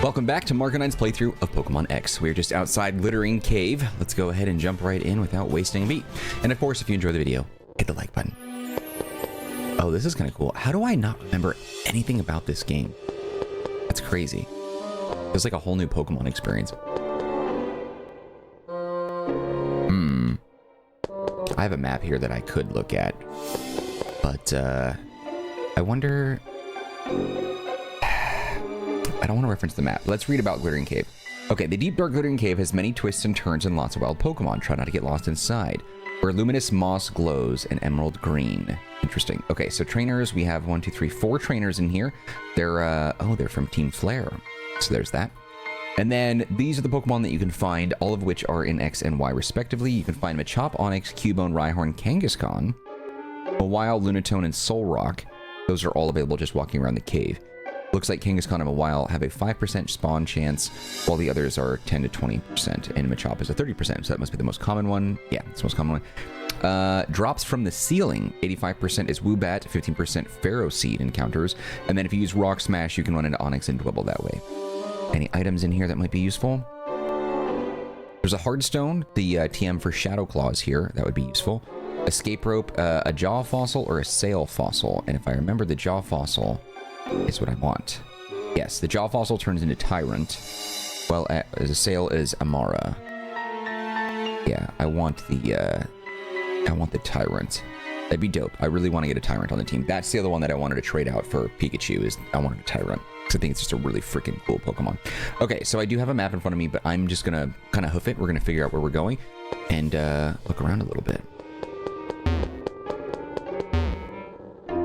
Welcome back to Marcanine's playthrough of Pokémon X. We're just outside Glittering Cave. Let's go ahead and jump right in without wasting a beat. And of course, if you enjoy the video, hit the like button. Oh, this is kind of cool. How do I not remember anything about this game? That's crazy. It's like a whole new Pokemon experience. I have a map here that I could look at. But, I wonder... I don't want to reference the map. Let's read about Glittering Cave. Okay, the deep dark Glittering Cave has many twists and turns and lots of wild Pokemon. Try not to get lost inside. Where luminous moss glows in emerald green. Interesting. Okay, so trainers, we have 1, 2, 3, 4 trainers in here. They're, they're from Team Flare. So there's that. And then these are the Pokemon that you can find, all of which are in X and Y respectively. You can find Machop, Onix, Cubone, Rhyhorn, Kangaskhan, Mawile, Lunatone, and Solrock. Those are all available just walking around the cave. Looks like Kangaskhan and Mawile have a 5% spawn chance, while the others are 10 to 20%, and Machop is a 30%, so that must be the most common one. Yeah, it's the most common one. Drops from the ceiling, 85% is Woobat, 15% Pharaoh Seed encounters, and then if you use Rock Smash, you can run into Onix and Dwebble that way. Any items in here that might be useful? There's a Hardstone, the TM for Shadow Claws here, that would be useful. Escape Rope, a Jaw Fossil, or a Sail Fossil, and if I remember, the Jaw Fossil is what I want. Yes, the Jaw Fossil turns into Tyrunt, well, as a Sail is Amara. Yeah, I want the Tyrunt. That'd be dope. I really want to get a Tyrunt on the team. That's the other one that I wanted to trade out for Pikachu, is I wanted a Tyrunt. I think it's just a really freaking cool Pokemon. Okay, so I do have a map in front of me, but I'm just gonna kind of hoof it. We're gonna figure out where we're going and look around a little bit.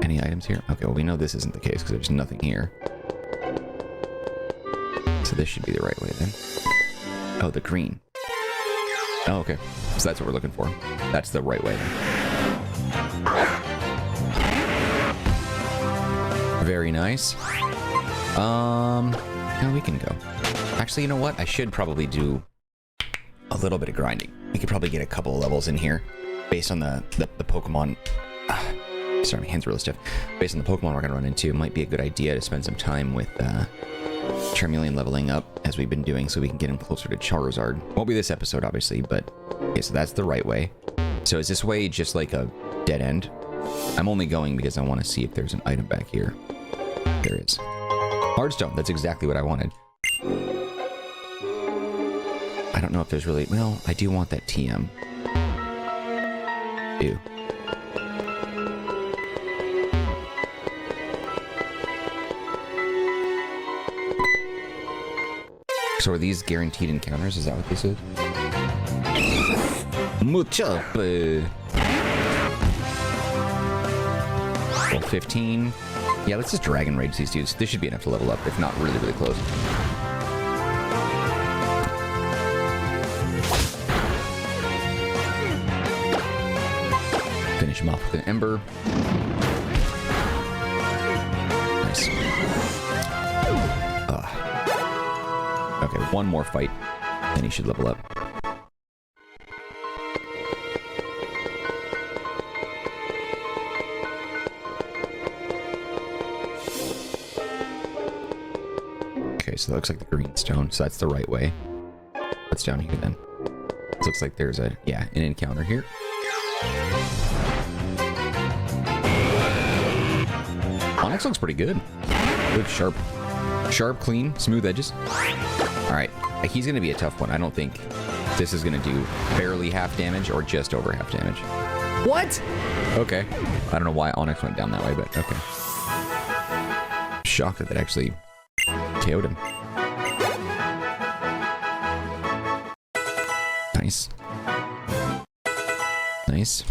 Any items here? Okay, well, we know this isn't the case because there's nothing here. So this should be the right way then. Oh, the green. Oh, okay. So that's what we're looking for. That's the right way then. Very nice. Now we can go. Actually, you know what? I should probably do a little bit of grinding. We could probably get a couple of levels in here based on the Pokemon. Sorry, my hands are really stiff. Based on the Pokemon we're going to run into, it might be a good idea to spend some time with Charmeleon leveling up, as we've been doing, so we can get him closer to Charizard. Won't be this episode, obviously, but... Okay, so that's the right way. So is this way just like a dead end? I'm only going because I want to see if there's an item back here. There is. Hardstone, that's exactly what I wanted. I don't know if there's really... Well, I do want that TM. Ew. So are these guaranteed encounters? Is that what this is? Machop! Well, 15. Yeah, let's just Dragon Rage these dudes. This should be enough to level up, if not really, really close. Finish him off with an Ember. Nice. Okay, one more fight, then he should level up. Okay, so that looks like the green stone, so that's the right way. What's down here then? It looks like there's an encounter here. Onix looks pretty good. Good, sharp, clean, smooth edges. All right, he's going to be a tough one. I don't think this is going to do barely half damage or just over half damage. What? Okay. I don't know why Onix went down that way, but okay. Shocked that actually KO'd him. Nice. Nice.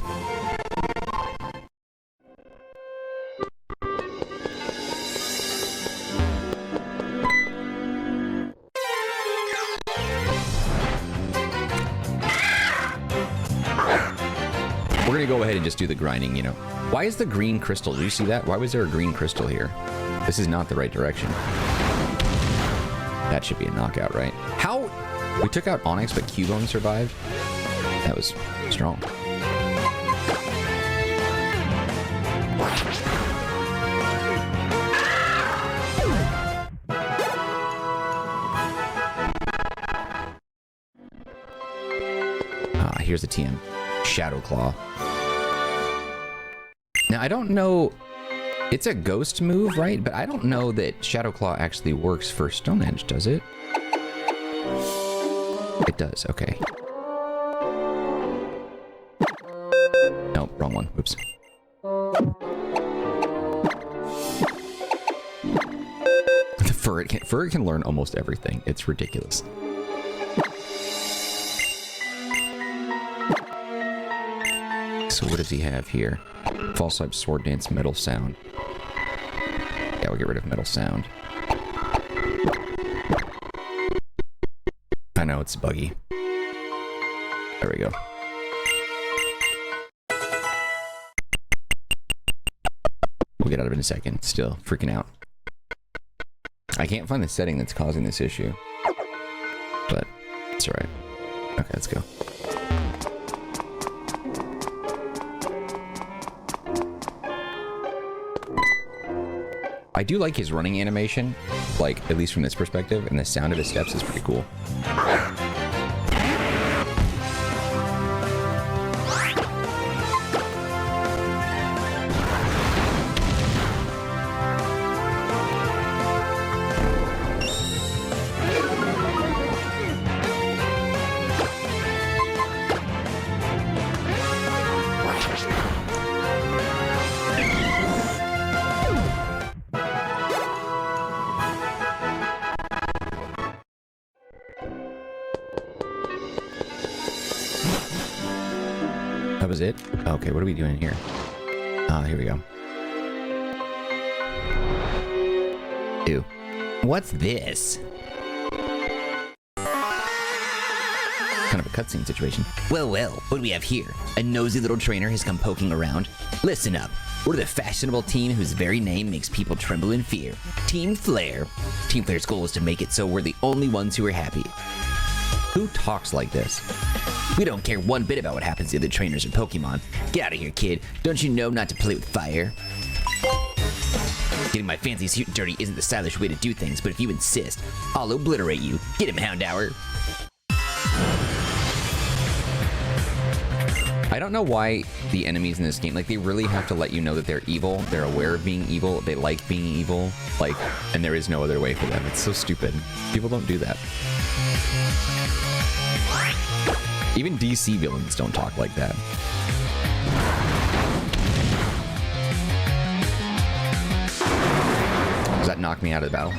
We're gonna go ahead and just do the grinding, you know. Why is the green crystal? Do you see that? Why was there a green crystal here? This is not the right direction. That should be a knockout, right? How? We took out Onix, but Cubone survived? That was strong. here's a TM. Shadow Claw. Now, I don't know... It's a ghost move, right? But I don't know that Shadow Claw actually works for Stonehenge, does it? It does, okay. Nope, wrong one. Oops. Furret can learn almost everything. It's ridiculous. So what does he have here? False Type Sword Dance, Metal Sound. Yeah, we'll get rid of Metal Sound. I know, it's buggy. There we go. We'll get out of it in a second. Still freaking out. I can't find the setting that's causing this issue. But it's alright. Okay, let's go. I do like his running animation, like, at least from this perspective, and the sound of his steps is pretty cool. That was it? Okay, what are we doing here? Here we go. Ew. What's this? Kind of a cutscene situation. Well, what do we have here? A nosy little trainer has come poking around. Listen up. We're the fashionable team whose very name makes people tremble in fear. Team Flare. Team Flare's goal is to make it so we're the only ones who are happy. Who talks like this? We don't care one bit about what happens to the other trainers or Pokemon. Get out of here, kid. Don't you know not to play with fire? Getting my fancy suit dirty isn't the stylish way to do things, but if you insist, I'll obliterate you. Get him, Houndour. I don't know why the enemies in this game, like, they really have to let you know that they're evil. They're aware of being evil. They like being evil. Like, and there is no other way for them. It's so stupid. People don't do that. Even DC villains don't talk like that. Does that knock me out of the battle?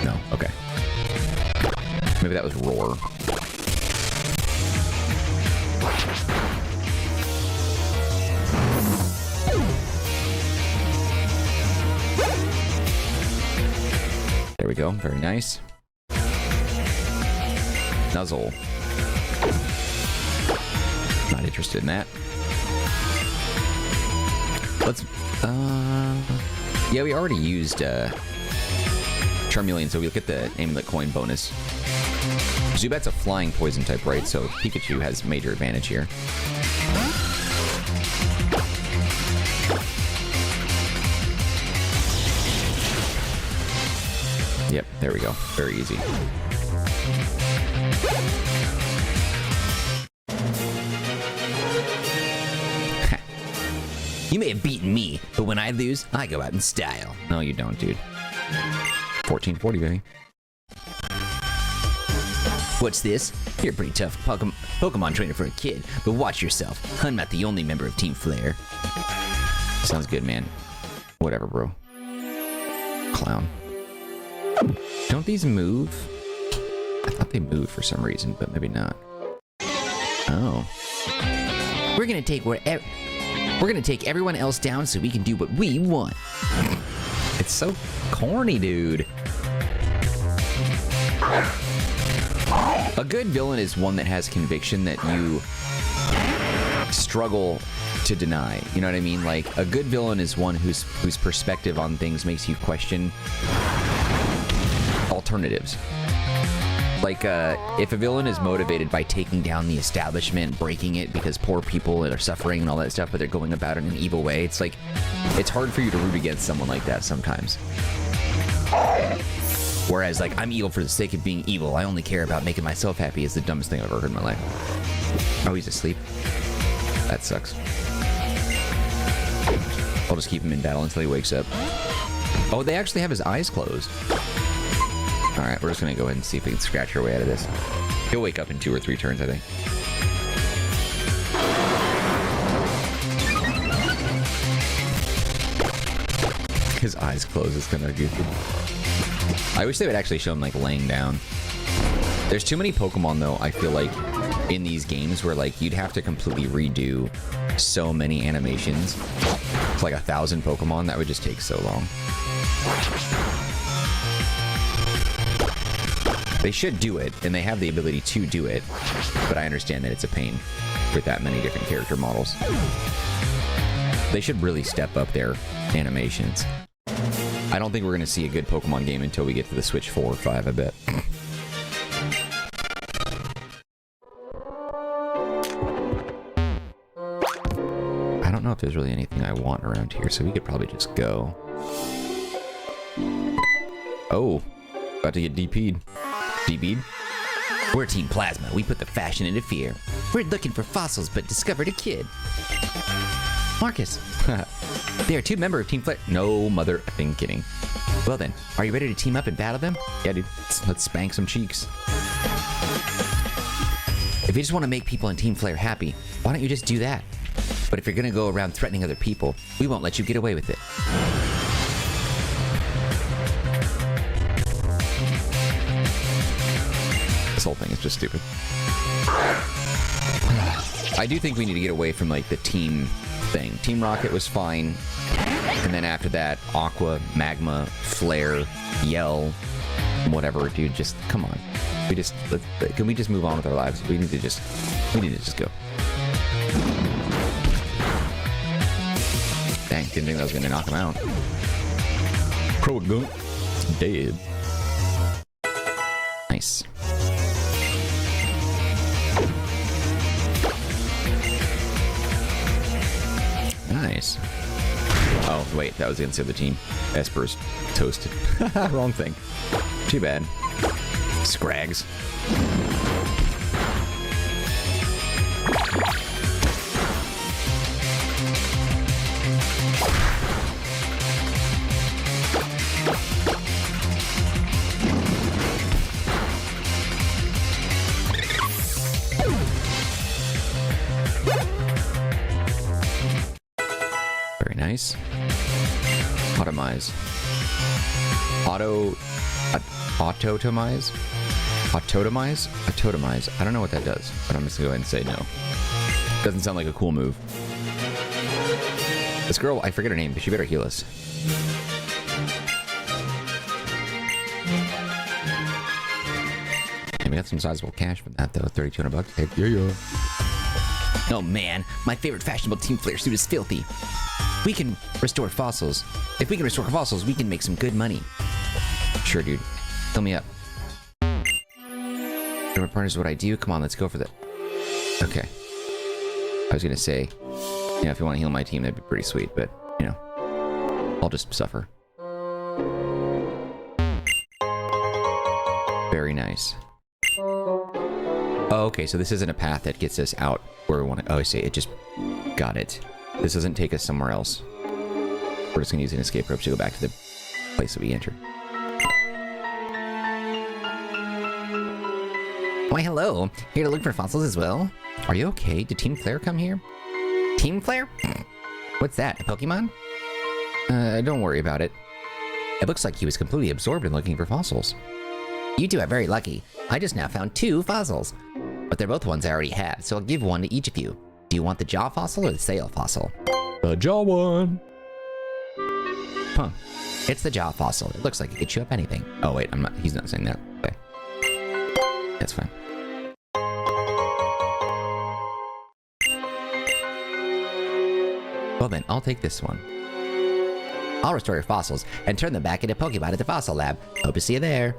No. Okay. Maybe that was Roar. There we go. Very nice. Nuzzle. Not interested in that. Let's, yeah, we already used, Charmeleon, so we look at the Amulet Coin bonus. Zubat's a flying poison type, right? So Pikachu has major advantage here. Yep, there we go. Very easy. You may have beaten me, but when I lose, I go out in style. No, you don't, dude. 1440, baby. What's this? You're a pretty tough Pokemon trainer for a kid, but watch yourself. I'm not the only member of Team Flare. Sounds good, man. Whatever, bro. Clown. Don't these move? I thought they moved for some reason, but maybe not. Oh. We're gonna take everyone else down so we can do what we want. It's so corny, dude. A good villain is one that has conviction that you struggle to deny. You know what I mean? Like, a good villain is one whose perspective on things makes you question alternatives. Like, if a villain is motivated by taking down the establishment, breaking it because poor people are suffering and all that stuff, but they're going about it in an evil way, it's like, it's hard for you to root against someone like that sometimes. Whereas, like, I'm evil for the sake of being evil. I only care about making myself happy is the dumbest thing I've ever heard in my life. Oh, he's asleep. That sucks. I'll just keep him in battle until he wakes up. Oh, they actually have his eyes closed. Alright, we're just gonna go ahead and see if we can scratch our way out of this. He'll wake up in 2 or 3 turns, I think. His eyes closed is kind of goofy. I wish they would actually show him, like, laying down. There's too many Pokemon, though, I feel like, in these games where, like, you'd have to completely redo so many animations. It's like 1,000 Pokemon. That would just take so long. They should do it, and they have the ability to do it, but I understand that it's a pain with that many different character models. They should really step up their animations. I don't think we're going to see a good Pokemon game until we get to the Switch 4 or 5, I bet. I don't know if there's really anything I want around here, so we could probably just go. Oh, about to get DP'd. DP'd? We're Team Plasma. We put the fashion into fear. We're looking for fossils, but discovered a kid. Marcus. They are 2 members of Team Flare. No mother effing kidding. Well then, are you ready to team up and battle them? Yeah, dude. Let's spank some cheeks. If you just want to make people in Team Flare happy, why don't you just do that? But if you're gonna go around threatening other people, we won't let you get away with it. This whole thing is just stupid. I do think we need to get away from, like, the team thing. Team Rocket was fine. And then after that, Aqua, Magma, Flare, Yell, whatever, dude, just, come on. Can we just move on with our lives? We need to just go. Dang, didn't think that was gonna knock him out. Crow Gunk, dead. Nice. Nice. Oh, wait, that was against the other team. Esper's toasted. Wrong thing. Too bad. Scrags. Very nice. Automize. Autotomize? Autotomize? Autotomize. I don't know what that does, but I'm just gonna go ahead and say no. Doesn't sound like a cool move. This girl, I forget her name, but she better heal us. And we got some sizable cash from that, though. 3,200 bucks. Heck yeah. Oh man, my favorite fashionable Team Flare suit is filthy. We can restore fossils. If we can restore fossils, we can make some good money. Sure, dude. Fill me up. Your partner is what I do. Come on, let's go for that. Okay. I was gonna say, you know, if you want to heal my team, that'd be pretty sweet, but, you know, I'll just suffer. Very nice. Oh, okay, so this isn't a path that gets us out where we want to... Oh, I see. It just... Got it. This doesn't take us somewhere else. We're just gonna use an escape rope to go back to the place that we entered. Why, hello. Here to look for fossils as well? Are you okay? Did Team Flare come here? Team Flare? What's that, a Pokemon? Don't worry about it. It looks like he was completely absorbed in looking for fossils. You two are very lucky. I just now found 2 fossils. But they're both ones I already have, so I'll give one to each of you. Do you want the jaw fossil or the sail fossil? The jaw one. Huh. It's the jaw fossil. It looks like it could chew up anything. Oh wait, he's not saying that. Okay. That's fine. Well then, I'll take this one. I'll restore your fossils and turn them back into Pokemon at the fossil lab. Hope to see you there.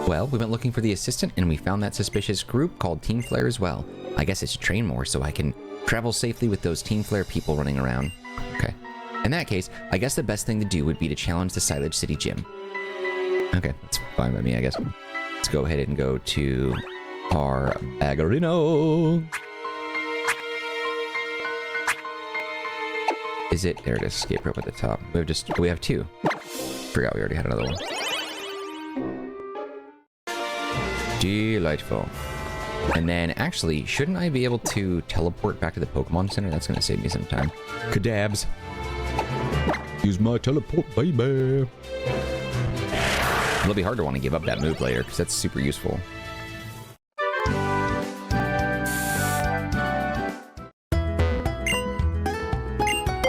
Well, we went looking for the assistant and we found that suspicious group called Team Flare as well. I guess I should train more so I can Travel safely with those Team Flare people running around. Okay. In that case, I guess the best thing to do would be to challenge the Cyllage City gym. Okay, that's fine by me, I guess. Let's go ahead and go to our Bagarino. Is it? There it is. Escape rope at the top. We have two. Forgot we already had another one. Delightful. And then, actually, shouldn't I be able to teleport back to the Pokemon Center? That's going to save me some time. Kadabs. Use my teleport, baby. It'll be hard to want to give up that move later, because that's super useful.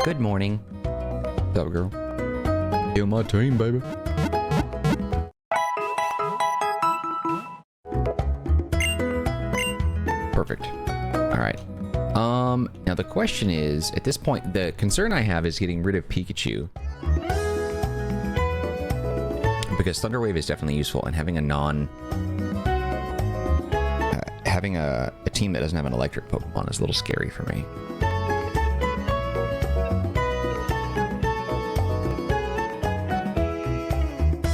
Good morning. What's up, girl? Kill my team, baby. Perfect. Alright. Now the question is, at this point, the concern I have is getting rid of Pikachu. Because Thunder Wave is definitely useful, and having a having a team that doesn't have an electric Pokemon is a little scary for me.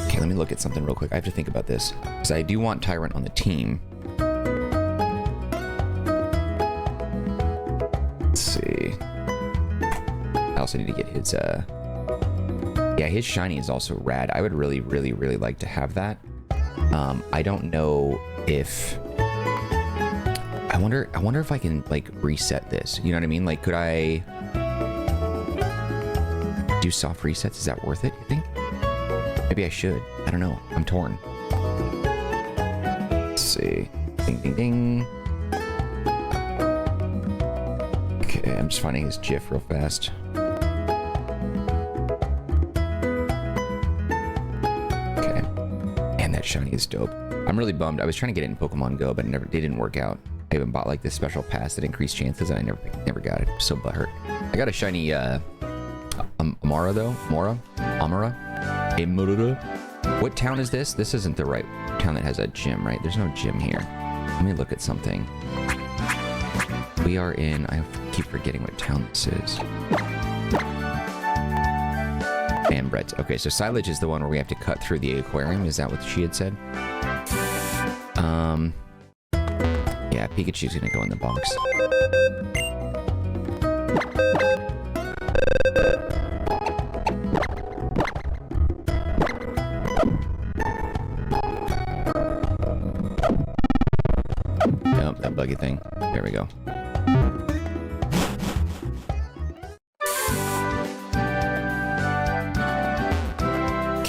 Okay, let me look at something real quick. I have to think about this, because I do want Tyrunt on the team. Let's see. I also need to get his yeah, his shiny is also rad. I would really, really, really like to have that. I don't know if... I wonder if I can, like, reset this. You know what I mean? Like, could I... do soft resets? Is that worth it, you think? Maybe I should. I don't know. I'm torn. Let's see. Ding, ding, ding. Okay, I'm just finding his GIF real fast. Shiny is dope. I'm really bummed. I was trying to get it in Pokemon Go, but it didn't work out. I even bought like this special pass that increased chances, and I never got it. I'm so butthurt. I got a shiny Amara though. Amara. What town is this? This isn't the right town that has a gym, right? There's no gym here. Let me look at something. We are in... I keep forgetting what town this is. Ambret. Okay, so Cyllage is the one where we have to cut through the aquarium. Is that what she had said? Yeah, Pikachu's gonna go in the box. Nope, that buggy thing. There we go.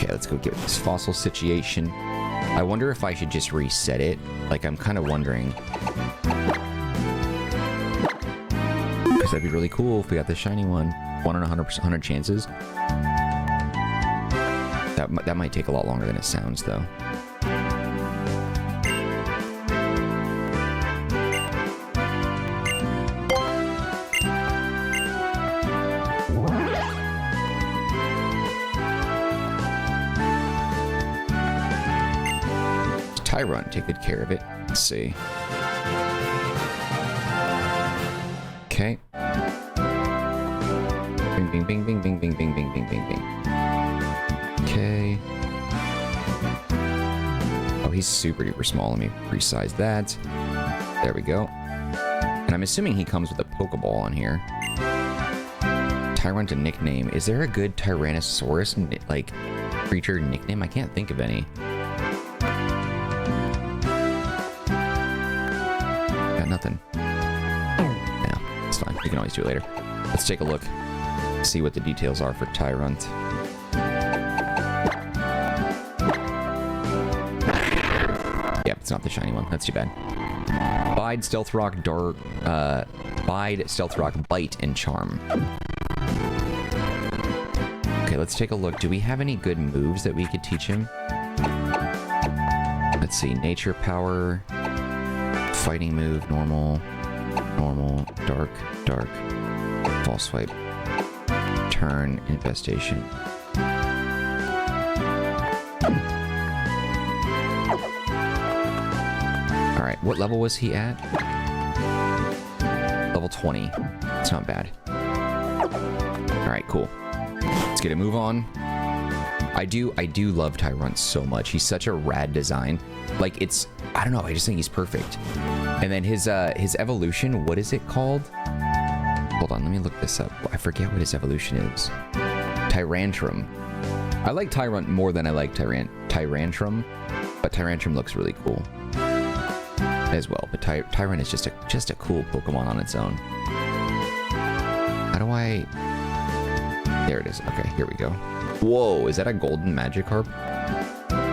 Let's go get this fossil situation. I wonder if I should just reset it. Like, I'm kind of wondering. Because that'd be really cool if we got the shiny one. 1 in 100 chances. That might take a lot longer than it sounds, though. Tyrunt, take good care of it. Let's see. Okay. Bing, bing, bing, bing, bing, bing, bing, bing, bing, bing, bing. Okay. Oh, he's super duper small. Let me resize that. There we go. And I'm assuming he comes with a Pokeball on here. Tyrunt a nickname. Is there a good Tyrannosaurus, like, creature nickname? I can't think of any. Nothing. No, it's fine. We can always do it later. Let's take a look. See what the details are for Tyrunt. Yep, it's not the shiny one. That's too bad. Bide, Stealth Rock, Bide, Stealth Rock, Bite, and Charm. Okay, let's take a look. Do we have any good moves that we could teach him? Let's see. Nature Power... Fighting move, normal, dark, false swipe, turn, infestation. Alright, what level was he at? Level level 20. It's not bad. Alright, cool. Let's get a move on. I do love Tyrunt so much. He's such a rad design. Like, it's, I don't know, I just think he's perfect. And then his evolution, what is it called? Hold on, let me look this up. I forget what his evolution is. Tyrantrum. I like Tyrunt more than I like Tyrantrum, but Tyrantrum looks really cool as well. But Tyrunt is just a cool Pokemon on its own. How do I... There it is. Okay, here we go. Whoa, is that a golden Magikarp?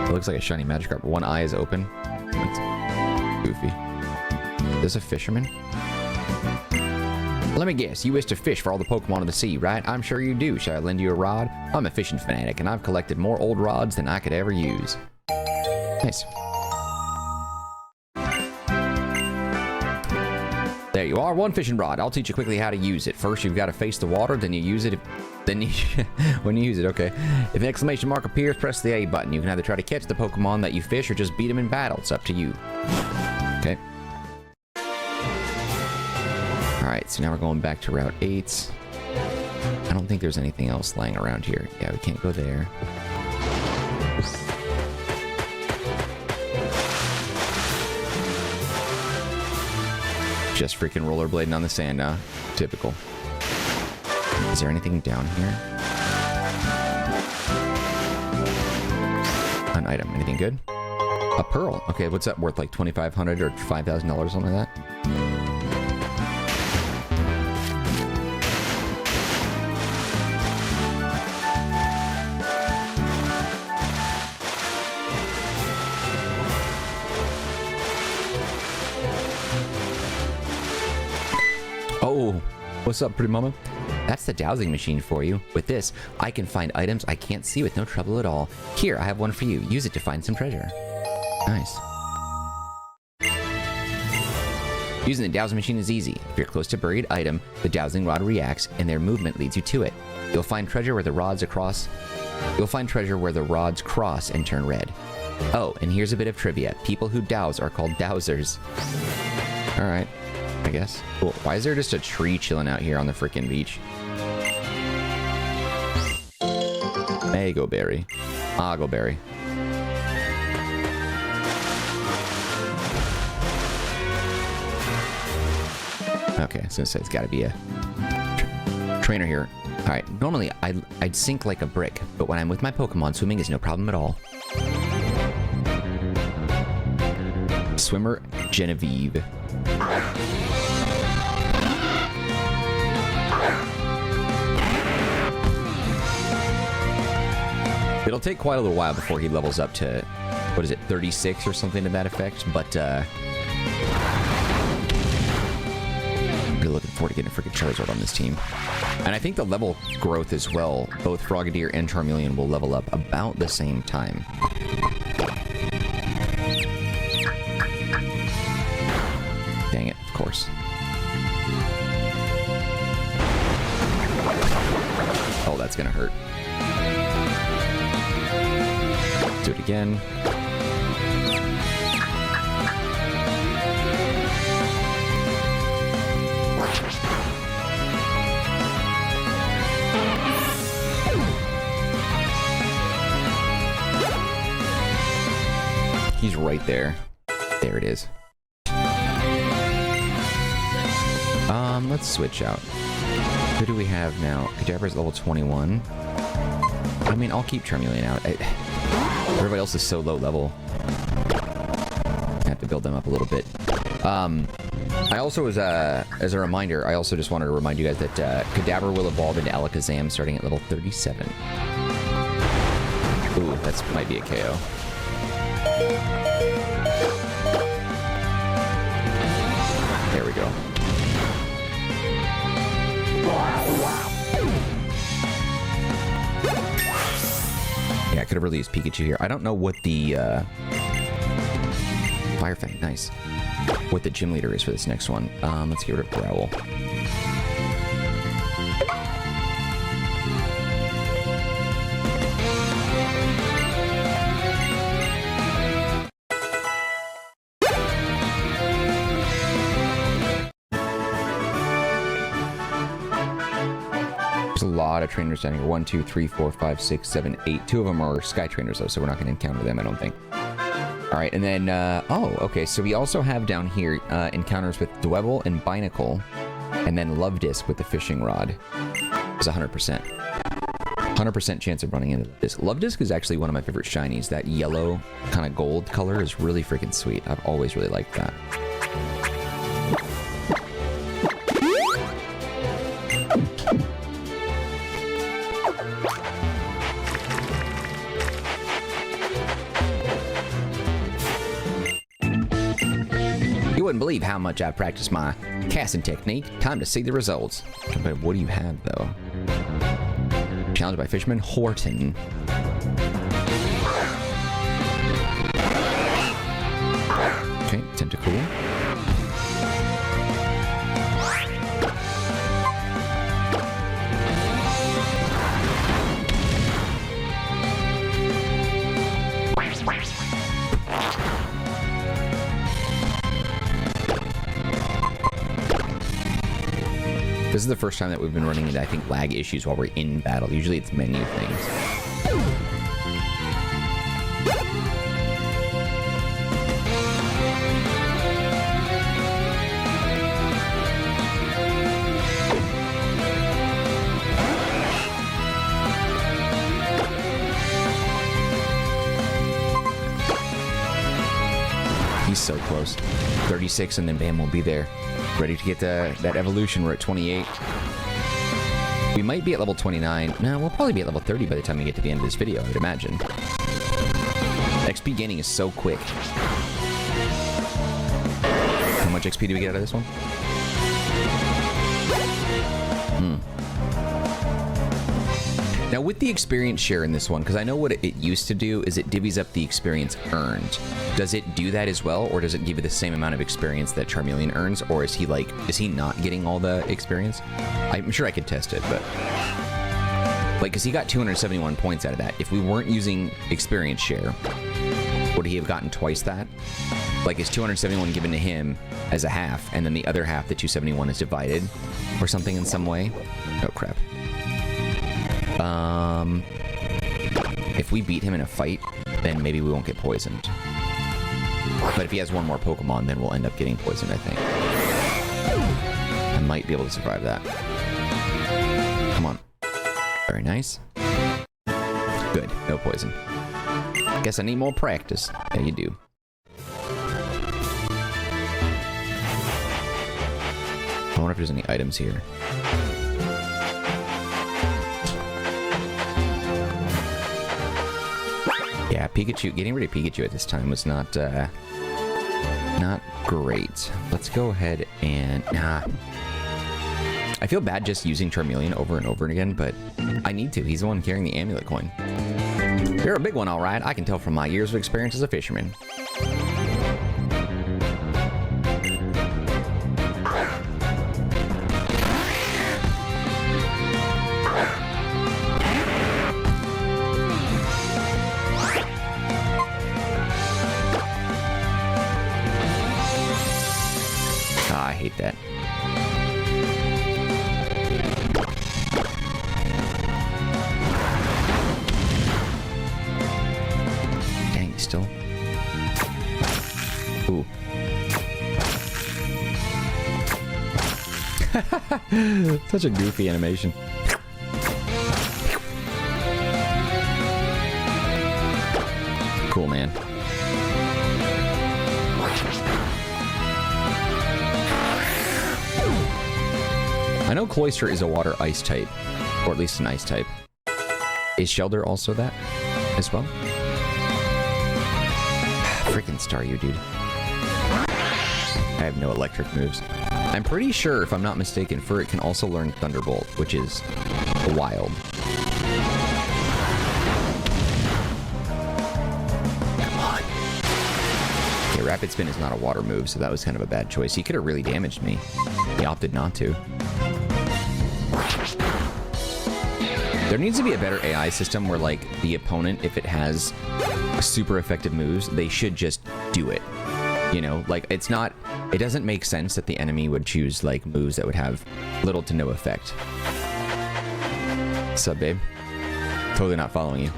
It looks like a shiny Magikarp. One eye is open. That's goofy. Is this a fisherman? Let me guess, you wish to fish for all the Pokemon of the sea, right? I'm sure you do. Shall I lend you a rod? I'm a fishing fanatic, and I've collected more old rods than I could ever use. Nice. There you are, one fishing rod. I'll teach you quickly how to use it. First, you've got to face the water, then you use it. When you use it, okay. If an exclamation mark appears, press the A button. You can either try to catch the Pokemon that you fish or just beat them in battle. It's up to you. Okay. Alright, so now we're going back to Route 8. I don't think there's anything else lying around here. Yeah, we can't go there. Just freaking rollerblading on the sand now. Typical. Is there anything down here? An item. Anything good? A pearl. Okay, what's that worth? Like $2,500 or $5,000, something like that? Oh, what's up, pretty mama? That's the dowsing machine for you. With this, I can find items I can't see with no trouble at all. Here, I have one for you. Use it to find some treasure. Nice. Using the dowsing machine is easy. If you're close to a buried item, the dowsing rod reacts, and their movement leads you to it. You'll find treasure where the rods cross and turn red. Oh, and here's a bit of trivia. People who douse are called dowsers. Alright, I guess. Cool. Why is there just a tree chilling out here on the frickin' beach? Mango berry. Ogleberry. Okay, so it's got to be a trainer here. All right, normally I'd sink like a brick, but when I'm with my Pokemon, swimming is no problem at all. Swimmer Genevieve. It'll take quite a little while before he levels up to, what is it, 36 or something to that effect, but I'm really looking forward to getting a freaking Charizard on this team. And I think the level growth as well, both Frogadier and Charmeleon will level up about the same time. Dang it, of course. Oh, that's gonna hurt. Do it again. He's right there. There it is. Let's switch out. Who do we have now? Kadabra's level 21. I mean, I'll keep Charmeleon out. Everybody else is so low level. I have to build them up a little bit. I also, as a reminder, I also just wanted to remind you guys that Kadabra will evolve into Alakazam starting at level 37. Ooh, that might be a KO. There we go. Yeah, I could have released Pikachu here. I don't know what the Fire Fang, nice. What the gym leader is for this next one. Let's get rid of Growl. There's a lot of trainers down here. 1, 2, 3, 4, 5, 6, 7, 8. 2 of them are sky trainers though, so we're not going to encounter them, I don't think. All right, and then, oh, okay, so we also have down here encounters with Dwebble and Binacle, and then Love Disc with the fishing rod. It's 100%. 100% chance of running into this. Love Disc is actually one of my favorite shinies. That yellow kind of gold color is really freaking sweet. I've always really liked that. You wouldn't believe how much I've practiced my casting technique. Time to see the results. But what do you have, though? Challenged by Fisherman Horton. Okay, Tentacool. This is the first time that we've been running into, I think, lag issues while we're in battle. Usually it's menu things. He's so close. 36 and then bam, we'll be there. Ready to get that evolution. We're at 28. We might be at level 29. No, we'll probably be at level 30 by the time we get to the end of this video, I would imagine. XP gaining is so quick. How much XP do we get out of this one? Now with the experience share in this one, because I know what it used to do is it divvies up the experience earned. Does it do that as well, or does it give you the same amount of experience that Charmeleon earns, or is he not getting all the experience? I'm sure I could test it, but like, because he got 271 points out of that. If we weren't using experience share, would he have gotten twice that? Like, is 271 given to him as a half, and then the other half, the 271, is divided, or something in some way? Oh crap. If we beat him in a fight, then maybe we won't get poisoned. But if he has one more Pokemon, then we'll end up getting poisoned, I think. I might be able to survive that. Come on. Very nice. Good. No poison. Guess I need more practice. Yeah, you do. I wonder if there's any items here. Yeah, Pikachu, getting rid of Pikachu at this time was not great. Let's go ahead and, I feel bad just using Charmeleon over and over again, but I need to. He's the one carrying the amulet coin. You're a big one, all right. I can tell from my years of experience as a fisherman. I hate that. Dang, still. Ooh. Such a goofy animation. Cool, man. I know Cloyster is a water ice type, or at least an ice type. Is Shelder also that as well? Freaking Staryu, dude. I have no electric moves. I'm pretty sure, if I'm not mistaken, Furret can also learn Thunderbolt, which is wild. Come on. Okay, Rapid Spin is not a water move, so that was kind of a bad choice. He could have really damaged me. He opted not to. There needs to be a better AI system where, like, the opponent, if it has super effective moves, they should just do it. You know, like, it's not, it doesn't make sense that the enemy would choose, like, moves that would have little to no effect. What's up, babe? Totally not following you.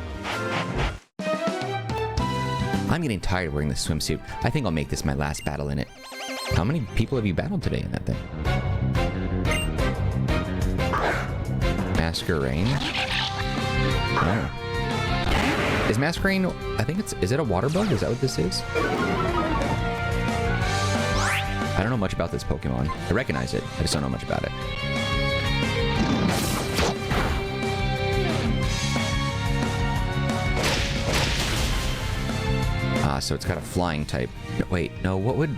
I'm getting tired of wearing this swimsuit. I think I'll make this my last battle in it. How many people have you battled today in that thing? Masquerain? Oh. Is Masquerain, I think is it a water bug? Is that what this is? I don't know much about this Pokemon. I recognize it, I just don't know much about it. So it's got a flying type. No, wait, no, what would...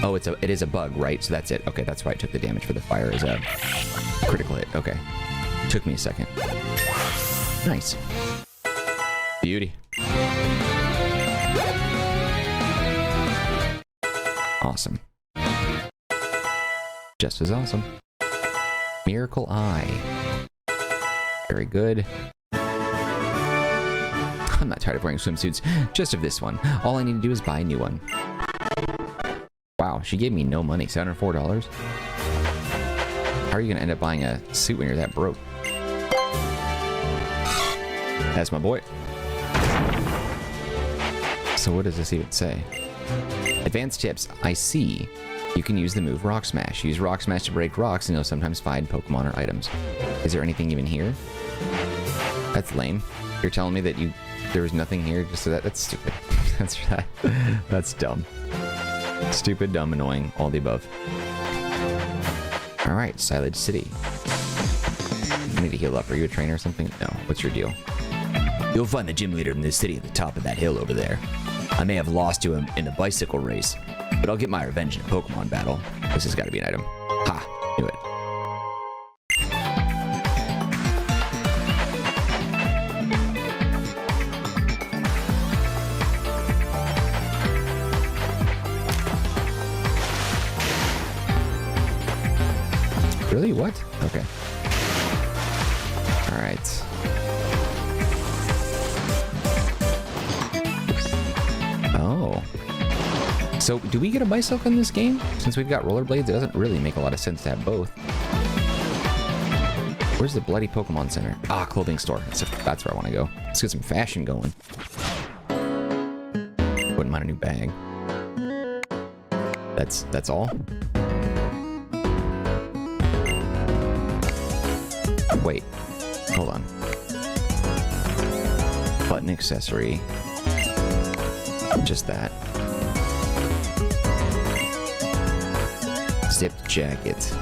Oh, it is a bug, right? So that's it. Okay, that's why I took the damage for the fire as a critical hit. Okay. Took me a second. Nice. Beauty. Awesome. Just as awesome. Miracle Eye. Very good. I'm not tired of wearing swimsuits, just of this one. All I need to do is buy a new one. Wow, she gave me no money, $704? How are you going to end up buying a suit when you're that broke? That's my boy. So what does this even say? Advanced tips. I see. You can use the move Rock Smash. Use Rock Smash to break rocks, and you'll sometimes find Pokemon or items. Is there anything even here? That's lame. You're telling me that there was nothing here just so that's stupid. That's dumb. Stupid, dumb, annoying, all the above. Alright, Cyllage City. I need to heal up. Are you a trainer or something? No. What's your deal? You'll find the gym leader in this city at the top of that hill over there. I may have lost to him in a bicycle race, but I'll get my revenge in a Pokemon battle. This has got to be an item. Ha! Knew it. Really? What? Okay. Alright. Oh. So, do we get a bicycle in this game? Since we've got rollerblades, it doesn't really make a lot of sense to have both. Where's the bloody Pokemon Center? Ah, clothing store. That's where I want to go. Let's get some fashion going. Wouldn't mind a new bag. That's all? Wait, hold on. Button accessory. Just that. Zipped jacket.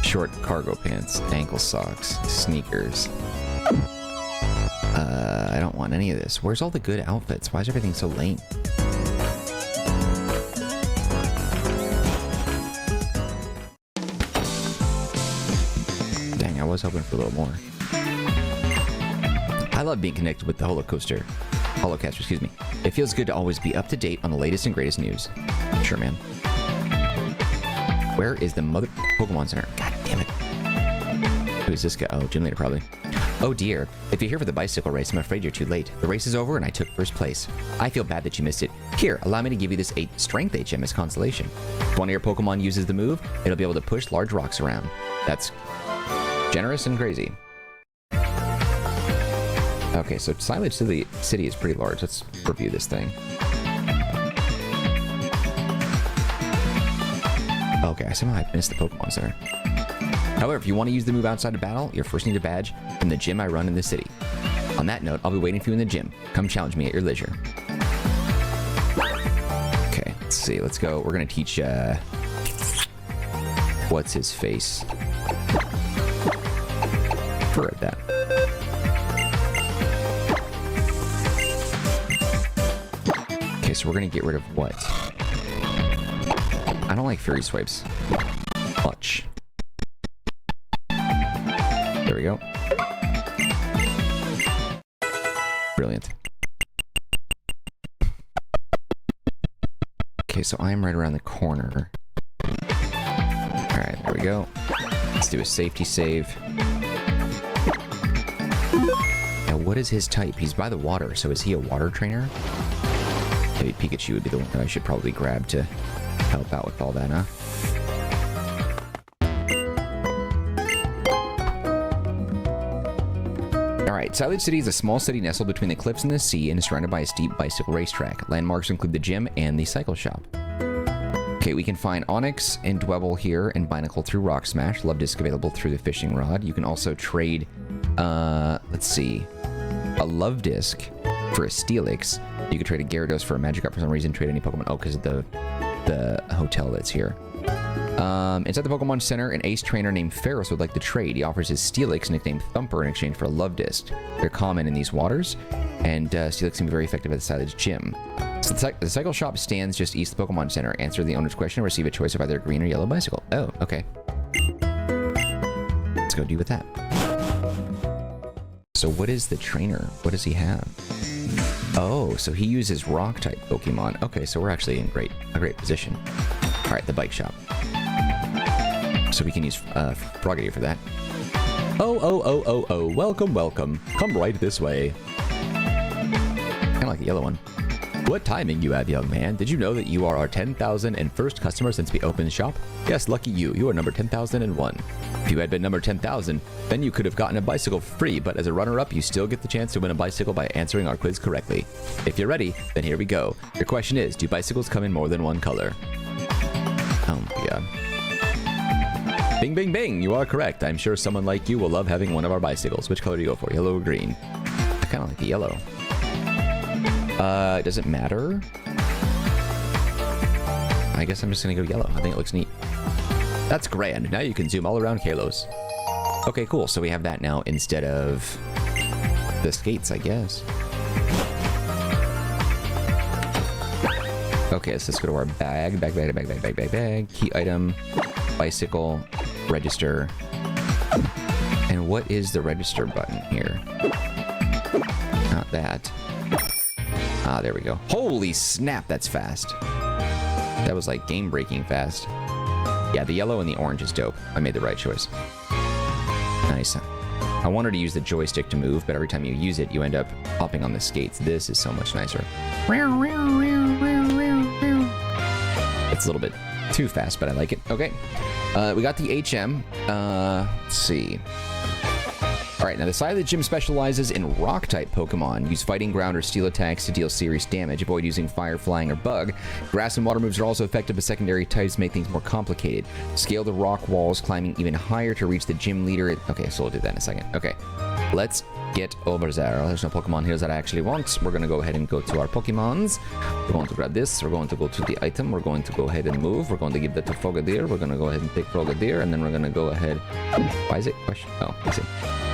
Short cargo pants. Ankle socks. Sneakers. I don't want any of this. Where's all the good outfits? Why is everything so lame? I was hoping for a little more. I love being connected with the Holocaster, excuse me. It feels good to always be up to date on the latest and greatest news. Sure, man. Where is the mother Pokemon Center? God damn it. Who is this guy? Oh, gym leader probably. Oh dear. If you're here for the bicycle race, I'm afraid you're too late. The race is over and I took first place. I feel bad that you missed it. Here, allow me to give you this Strength HM as consolation. If one of your Pokemon uses the move, it'll be able to push large rocks around. That's generous and crazy. Okay, so Cyllage City is pretty large. Let's review this thing. Okay, I somehow missed the Pokemon Center. However, if you want to use the move outside of battle, you'll first need a badge from the gym I run in the city. On that note, I'll be waiting for you in the gym. Come challenge me at your leisure. Okay, let's see. Let's go. We're going to teach, what's his face? At that. Okay, so we're gonna get rid of what? I don't like Fury Swipes much. There we go. Brilliant. Okay, so I'm right around the corner. Alright, there we go. Let's do a safety save. What is his type? He's by the water, so is he a water trainer? Maybe Pikachu would be the one that I should probably grab to help out with all that, huh? All right, Cyllage City is a small city nestled between the cliffs and the sea and is surrounded by a steep bicycle racetrack. Landmarks include the gym and the cycle shop. Okay, we can find Onyx and Dwebble here and Binacle through Rock Smash. Love Disc available through the fishing rod. You can also trade, let's see, a Love Disc for a Steelix. You could trade a Gyarados for a Magikarp for some reason. Trade any Pokemon. Oh, because of the hotel that's here. Inside the Pokemon Center, an ace trainer named Ferris would like to trade. He offers his Steelix, nicknamed Thumper, in exchange for a Love Disc. They're common in these waters, and Steelix can be very effective at the Cyllage Gym. So the cycle shop stands just east of the Pokemon Center. Answer the owner's question and receive a choice of either a green or yellow bicycle. Oh, okay. Let's go do with that. So what is the trainer? What does he have? Oh, so he uses rock-type Pokemon. Okay, so we're actually in a great position. All right, the bike shop. So we can use Frogadier for that. Oh, welcome. Come right this way. Kind of like the yellow one. What timing you have, young man. Did you know that you are our 10,001st customer since we opened shop? Yes, lucky you. You are number 10,001. If you had been number 10,000, then you could have gotten a bicycle for free, but as a runner-up, you still get the chance to win a bicycle by answering our quiz correctly. If you're ready, then here we go. Your question is, do bicycles come in more than one color? Oh my god. Bing, bing, bing! You are correct. I'm sure someone like you will love having one of our bicycles. Which color do you go for? Yellow or green? I kind of like the yellow. Does it matter? I guess I'm just gonna go yellow. I think it looks neat. That's grand. Now you can zoom all around Kalos. Okay, cool. So we have that now instead of the skates, I guess. Okay, so let's go to our bag. Bag. Key item, bicycle, register. And what is the register button here? Not that. Ah, there we go. Holy snap, that's fast. That was like game-breaking fast. Yeah, the yellow and the orange is dope. I made the right choice. Nice. I wanted to use the joystick to move, but every time you use it, you end up hopping on the skates. This is so much nicer. It's a little bit too fast, but I like it. Okay. We got the HM. Let's see. All right, now the Cyllage Gym specializes in rock-type Pokemon. Use Fighting Ground or Steel attacks to deal serious damage. Avoid using Fire, Flying, or Bug. Grass and Water moves are also effective, but secondary types make things more complicated. Scale the rock walls, climbing even higher to reach the gym leader. Okay, so we'll do that in a second. Okay, let's get over there. There's no Pokemon here that I actually want. We're going to go ahead and go to our Pokemons. We're going to grab this. We're going to go to the item. We're going to go ahead and move. We're going to give that to Frogadier. We're going to go ahead and take Frogadier, and then we're going to go ahead... Why is it? Question? Oh, I see.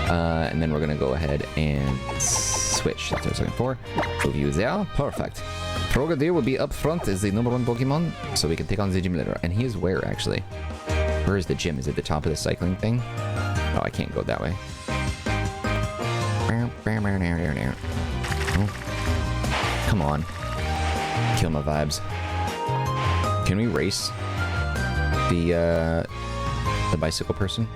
And then we're going to go ahead and switch. That's what I was looking for. Move you there. Perfect. Frogadier will be up front as the #1 Pokemon, so we can take on the gym leader. And he is where, actually? Where is the gym? Is it the top of the cycling thing? Oh, I can't go that way. Oh. Come on. Kill my vibes. Can we race the bicycle person?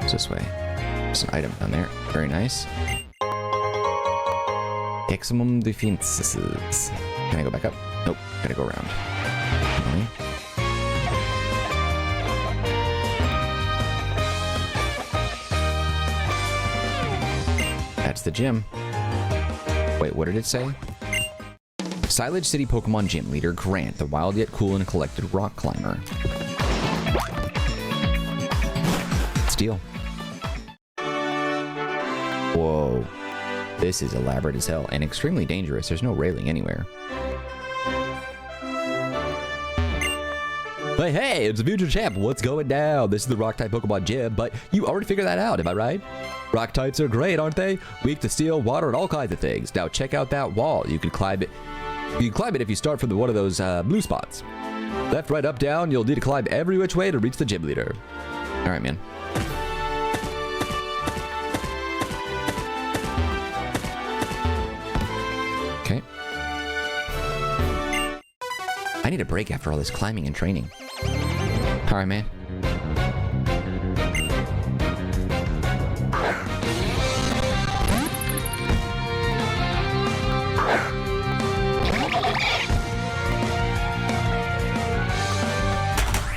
It's this way. There's an item down there. Very nice. Maximum defenses. Can I go back up? Nope. Gotta go around. Okay. That's the gym. Wait, what did it say? Cyllage City Pokemon Gym Leader Grant, the wild yet cool and collected rock climber. Steal. Whoa. This is elaborate as hell and extremely dangerous. There's no railing anywhere. Hey, it's a future champ. What's going down? This is the rock type Pokemon Gym, but you already figured that out, am I right? Rock types are great, aren't they? Weak to steel, water, and all kinds of things. Now check out that wall. You can climb it. You can climb it if you start from one of those blue spots. Left, right, up, down. You'll need to climb every which way to reach the gym leader. All right, man. Okay. I need a break after all this climbing and training. All right, man.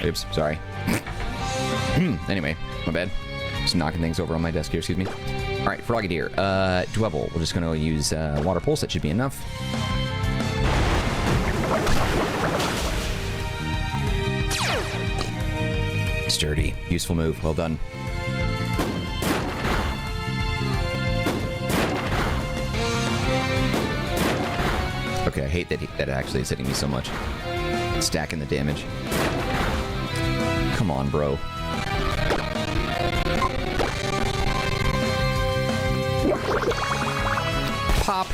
Oops, sorry. Anyway, my bad. Just knocking things over on my desk here, excuse me. All right, Frogadier. Dwebble. We're just going to use Water Pulse. That should be enough. Sturdy. Useful move. Well done. Okay, I hate that actually is hitting me so much. Stacking the damage. Come on, bro. Pop.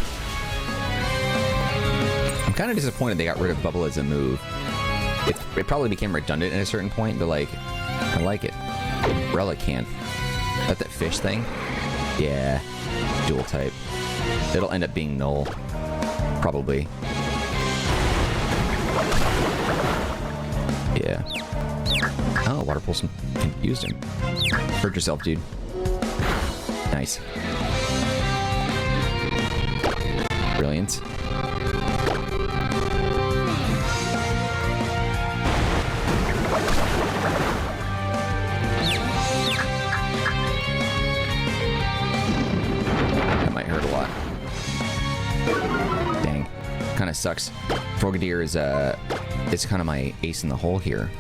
I'm kind of disappointed they got rid of Bubble as a move. It probably became redundant at a certain point, but like, I like it. Relic can't. That fish thing? Yeah. Dual type. It'll end up being null. Probably. Yeah. Oh, Water Pulse confused him. Hurt yourself, dude. Nice. Brilliant. That might hurt a lot. Dang. Kind of sucks. Frogadier is it's kind of my ace in the hole here.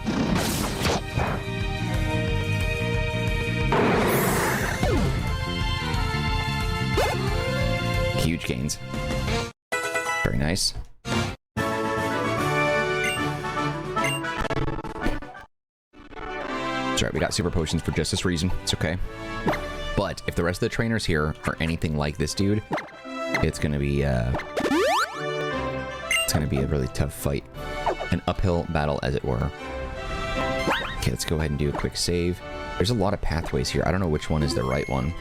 Huge gains. Very nice. It's alright, we got super potions for just this reason. It's okay. But if the rest of the trainers here are anything like this dude, it's gonna be a really tough fight. An uphill battle, as it were. Okay, let's go ahead and do a quick save. There's a lot of pathways here. I don't know which one is the right one.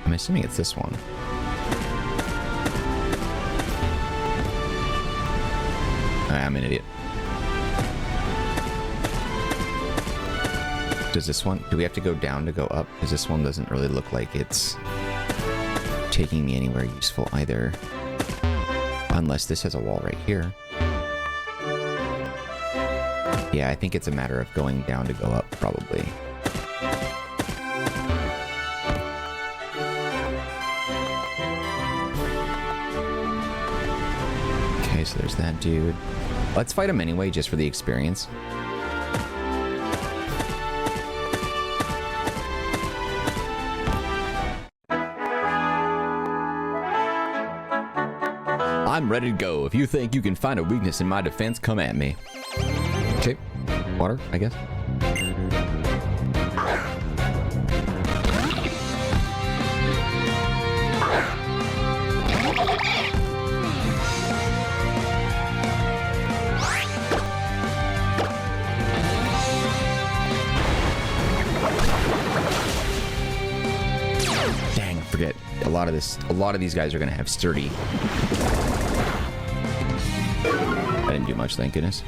I'm assuming it's this one. I'm an idiot. Does this one... Do we have to go down to go up? Because this one doesn't really look like it's taking me anywhere useful either. Unless this has a wall right here. Yeah, I think it's a matter of going down to go up, probably. Okay, so there's that dude. Let's fight him anyway, just for the experience. I'm ready to go. If you think you can find a weakness in my defense, come at me. Okay. Water, I guess. Dang, forget. A lot of these guys are gonna have sturdy. I didn't do much, thank goodness.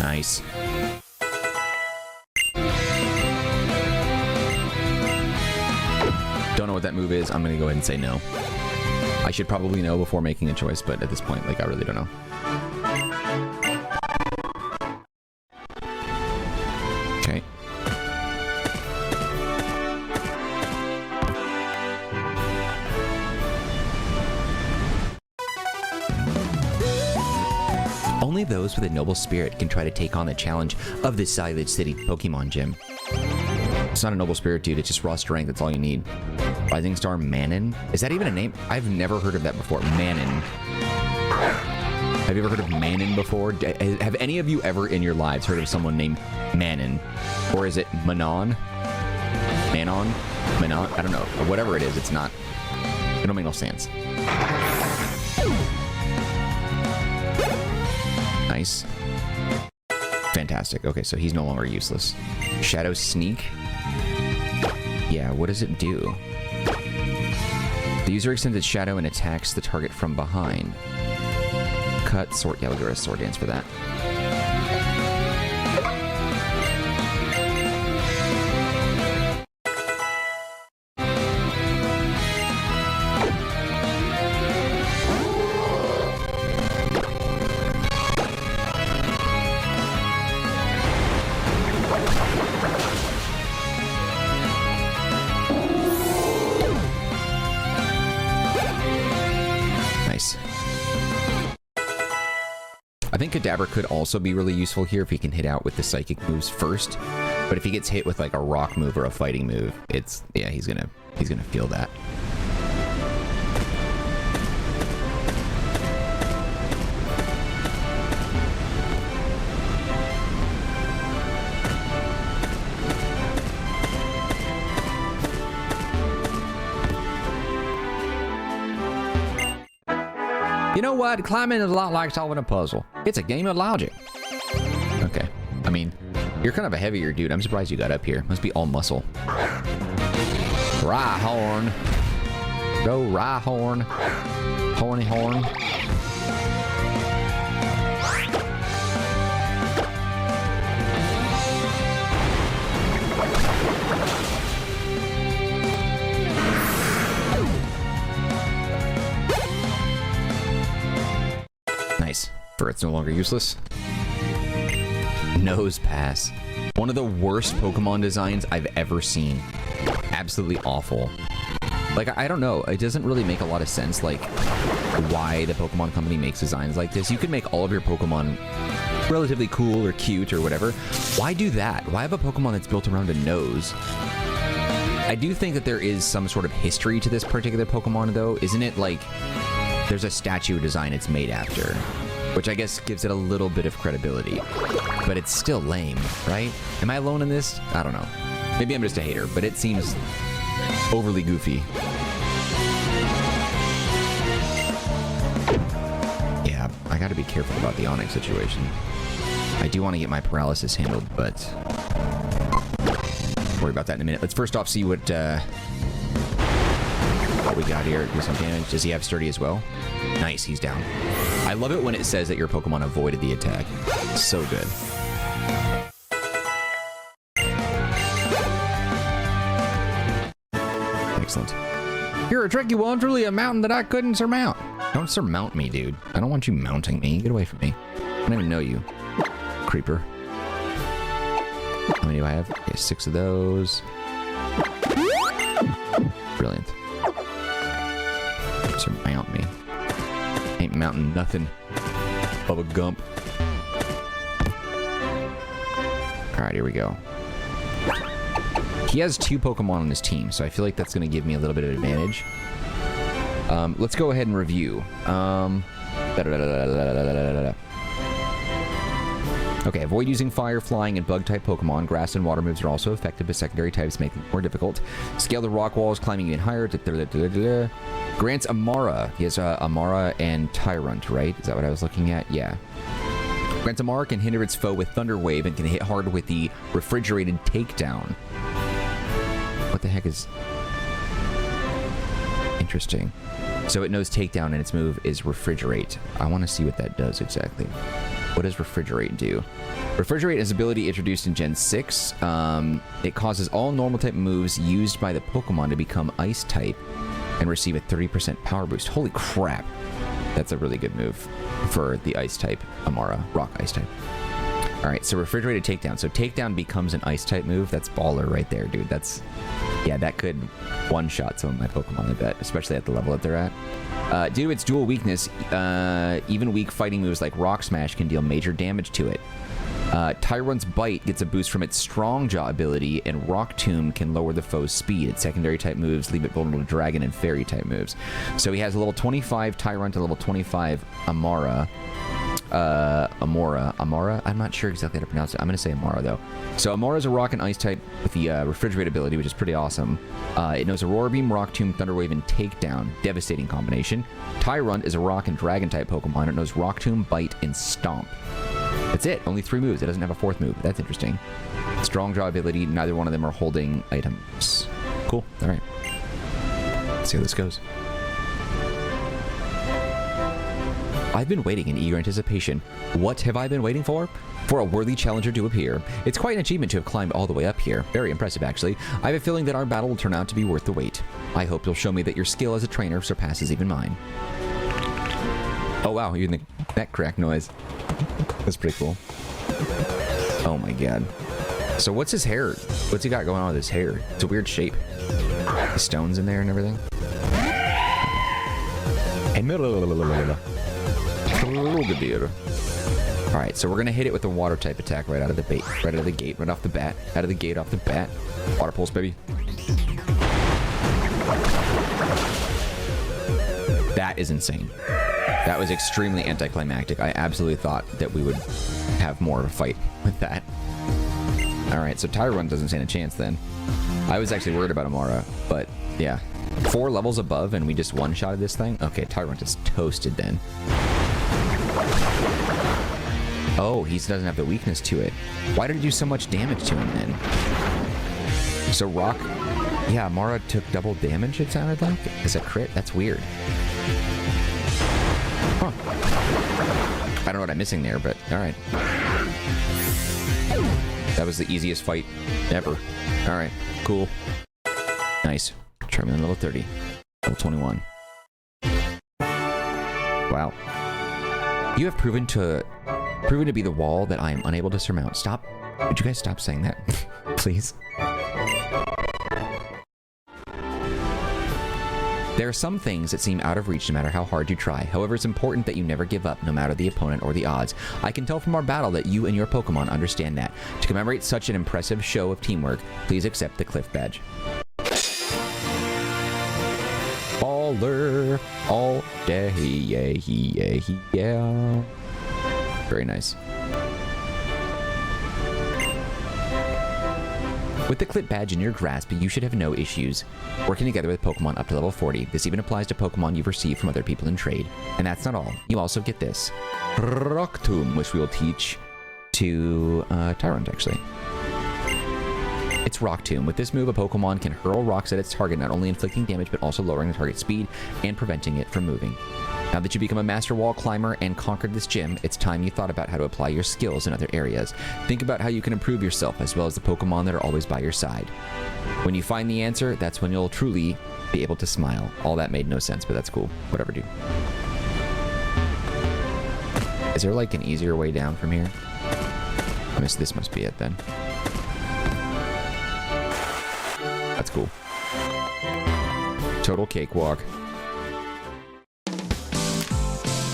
Nice. Don't know what that move is. I'm gonna go ahead and say no. I should probably know before making a choice, but at this point, like, I really don't know. Okay. Only those with a noble spirit can try to take on the challenge of the Cyllage City Pokemon Gym. It's not a noble spirit, dude. It's just raw strength. That's all you need. Rising Star Manin? Is that even a name? I've never heard of that before. Manin. Have you ever heard of Manin before? Have any of you ever in your lives heard of someone named Manin? Or is it Manon? Manon? Manon? I don't know. Or whatever it is, it's not. It don't make no sense. Nice. Fantastic. Okay, so he's no longer useless. Shadow Sneak? Yeah, what does it do? The user extends its shadow and attacks the target from behind. Cut, sword. Yeah, we'll go to Sword Dance for that. think Kadabra could also be really useful here if he can hit out with the psychic moves first. But if he gets hit with like a rock move or a fighting move, it's, yeah, he's gonna feel that. You know what? Climbing is a lot like solving a puzzle. It's a game of logic. Okay. I mean, you're kind of a heavier dude. I'm surprised you got up here. Must be all muscle. Rhyhorn. Go Rhyhorn. Horny horn. Nice. For it's no longer useless. Nose pass. One of the worst Pokemon designs I've ever seen. Absolutely awful. Like, I don't know. It doesn't really make a lot of sense, like, why the Pokemon Company makes designs like this. You can make all of your Pokemon relatively cool or cute or whatever. Why do that? Why have a Pokemon that's built around a nose? I do think that there is some sort of history to this particular Pokemon, though. Isn't it, like, there's a statue design it's made after, which I guess gives it a little bit of credibility. But it's still lame, right? Am I alone in this? I don't know. Maybe I'm just a hater, but it seems overly goofy. Yeah, I gotta be careful about the Onyx situation. I do want to get my paralysis handled, but worry about that in a minute. Let's first off see what we got here. Do some damage. Does he have sturdy as well? Nice, he's down. I love it when it says that your Pokemon avoided the attack. So good. Excellent. You're a tricky one, truly a mountain that I couldn't surmount. Don't surmount me, dude. I don't want you mounting me. Get away from me. I don't even know you. Creeper. How many do I have? Okay, 6 of those. Brilliant. Surmount me. Ain't mounting nothing. Bubba Gump. Alright, here we go. He has 2 Pokemon on his team, so I feel like that's going to give me a little bit of advantage. Let's go ahead and review. Okay, avoid using fire, flying, and bug-type Pokemon. Grass and water moves are also effective, but secondary types make them more difficult. Scale the rock walls, climbing even higher. Grants Amara. He has Amara and Tyrunt, right? Is that what I was looking at? Yeah. Grants Amara can hinder its foe with Thunder Wave and can hit hard with the Refrigerated Takedown. What the heck is... Interesting. So it knows Takedown and its move is Refrigerate. I want to see what that does exactly. What does Refrigerate do? Refrigerate is ability introduced in Gen 6. It causes all normal type moves used by the Pokemon to become Ice type and receive a 30% power boost. Holy crap. That's a really good move for the Ice type Amara, Rock Ice type. Alright, so Refrigerated Takedown. So Takedown becomes an Ice type move. That's baller right there, dude. That's... Yeah, that could one-shot some of my Pokemon, I bet, especially at the level that they're at. Due to its dual weakness, even weak fighting moves like Rock Smash can deal major damage to it. Tyrunt's Bite gets a boost from its Strong Jaw ability, and Rock Tomb can lower the foe's speed. Its secondary type moves leave it vulnerable to Dragon and Fairy type moves. So he has a level 25 Tyrunt and a level 25 Amara. Amara? I'm not sure exactly how to pronounce it. I'm going to say Amara, though. So Amara is a Rock and Ice type with the Refrigerate ability, which is pretty awesome. It knows Aurora Beam, Rock Tomb, Thunder Wave, and Takedown. Devastating combination. Tyrunt is a Rock and Dragon type Pokemon. It knows Rock Tomb, Bite, and Stomp. That's it. Only 3 moves. It doesn't have a 4th move. That's interesting. Strong Jaw ability. Neither one of them are holding items. Cool. All right. Let's see how this goes. I've been waiting in eager anticipation. What have I been waiting for? For a worthy challenger to appear. It's quite an achievement to have climbed all the way up here. Very impressive, actually. I have a feeling that our battle will turn out to be worth the wait. I hope you'll show me that your skill as a trainer surpasses even mine. Oh, wow. Even the neck crack noise. That's pretty cool. Oh, my God. So what's his hair? What's he got going on with his hair? It's a weird shape. The stones in there and everything. Alright, so we're gonna hit it with a water type attack right out of the bait. Right out of the gate, right off the bat. Out of the gate, off the bat. Water pulse, baby. That is insane. That was extremely anticlimactic. I absolutely thought that we would have more of a fight with that. Alright, so Tyrunt doesn't stand a chance then. I was actually worried about Amara, but yeah. 4 levels above and we just one-shotted this thing? Okay, Tyrunt is toasted then. Oh, he doesn't have the weakness to it. Why did it do so much damage to him then? So Rock... Yeah, Amara took double damage, it sounded like? As a crit? That's weird. Huh. I don't know what I'm missing there, but alright. That was the easiest fight ever. Alright, cool. Nice. Charming level 30. Level 21. Wow. You have proven to be the wall that I am unable to surmount. Stop. Would you guys stop saying that? Please. There are some things that seem out of reach no matter how hard you try. However, it's important that you never give up, no matter the opponent or the odds. I can tell from our battle that you and your Pokemon understand that. To commemorate such an impressive show of teamwork, please accept the Cliff Badge. Baller all day, yeah. Very nice. With the Clip Badge in your grasp, you should have no issues working together with Pokemon up to level 40. This even applies to Pokemon you've received from other people in trade. And that's not all. You also get this. Rock Tomb, which we will teach to Tyrunt, actually. It's Rock Tomb. With this move, a Pokemon can hurl rocks at its target, not only inflicting damage, but also lowering the target's speed and preventing it from moving. Now that you become a master wall climber and conquered this gym, it's time you thought about how to apply your skills in other areas. Think about how you can improve yourself, as well as the Pokemon that are always by your side. When you find the answer, that's when you'll truly be able to smile. All that made no sense, but that's cool. Whatever, dude. Is there like an easier way down from here? This must be it then. That's cool. Total cakewalk.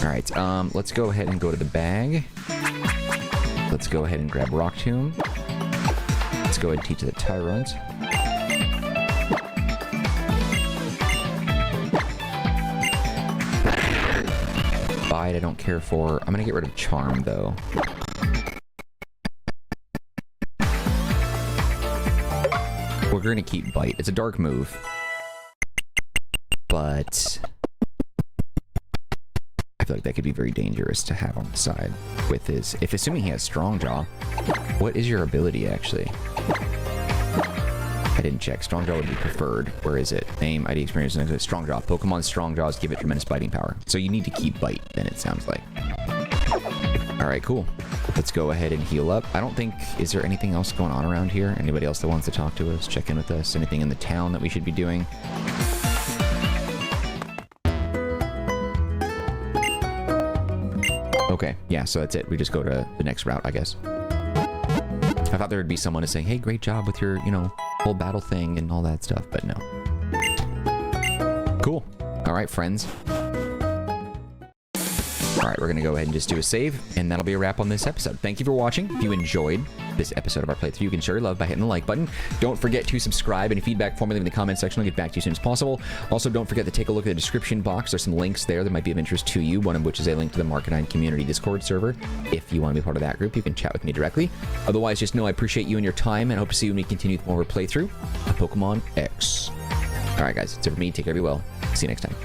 Alright, let's go ahead and go to the bag. Let's go ahead and grab Rock Tomb. Let's go ahead and teach the Tyrunt. Bite, I don't care for. I'm gonna get rid of Charm, though. We're gonna keep Bite. It's a dark move. But I feel like that could be very dangerous to have on the side with his... If assuming he has Strong Jaw, what is your ability, actually? I didn't check. Strong Jaw would be preferred. Where is it? Name, ID, experience, Strong Jaw. Pokemon's Strong Jaws give it tremendous biting power. So you need to keep Bite, then it sounds like. Alright, cool. Let's go ahead and heal up. I don't think... Is there anything else going on around here? Anybody else that wants to talk to us? Check in with us? Anything in the town that we should be doing? Okay, yeah, so that's it. We just go to the next route, I guess. I thought there would be someone to say, hey, great job with your, you know, whole battle thing and all that stuff, but no. Cool. All right, friends. All right, we're going to go ahead and just do a save, and that'll be a wrap on this episode. Thank you for watching. If you enjoyed this episode of our playthrough, you can show your love by hitting the like button. Don't forget to subscribe. Any feedback for me, leave in the comment section. I'll get back to you as soon as possible. Also, don't forget to take a look at the description box. There's some links there that might be of interest to you, one of which is a link to the Marcanine community Discord server. If you want to be part of that group, you can chat with me directly. Otherwise, just know I appreciate you and your time, and I hope to see you when we continue with more of our playthrough of Pokemon X. All right, guys, it's it for me. Take care, be well. See you next time.